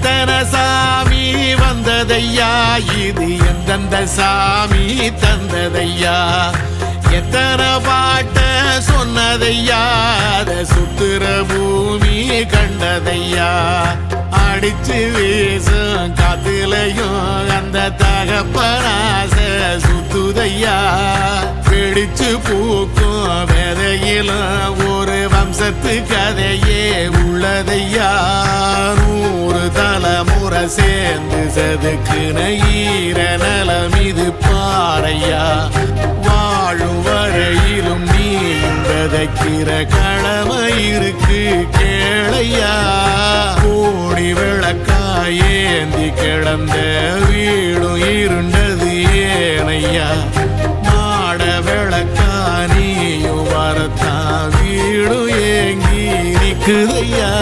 எத்தனை சாமி வந்ததையா, இது எந்தெந்த சாமி தந்ததையா, எத்தனை பாட்ட சொன்னதையா, அத சுத்துற பூமி கண்டதையா, அடிச்சு வீசும் காத்துலையும் அந்த தகப்பனாச சுத்துதையா, பிடிச்சு பூக்கும் விதையிலும் ஒரு வம்சத்து கதையே உள்ளதையா, 100 தலைமுறை சேர்ந்து செதுக்குன ஈர நலம் இது பாறையா, வாழும் வரையிலும் நீ விதைக்கிற கடமை இருக்கு கேளையா, கோடி விளக்காயேந்தி கிடந்த வீடும் இருண்டது ஏனையா, மாட விளக்கா நீயும் வரத்தான் வீடும் ஏங்கி நிக்குதையா.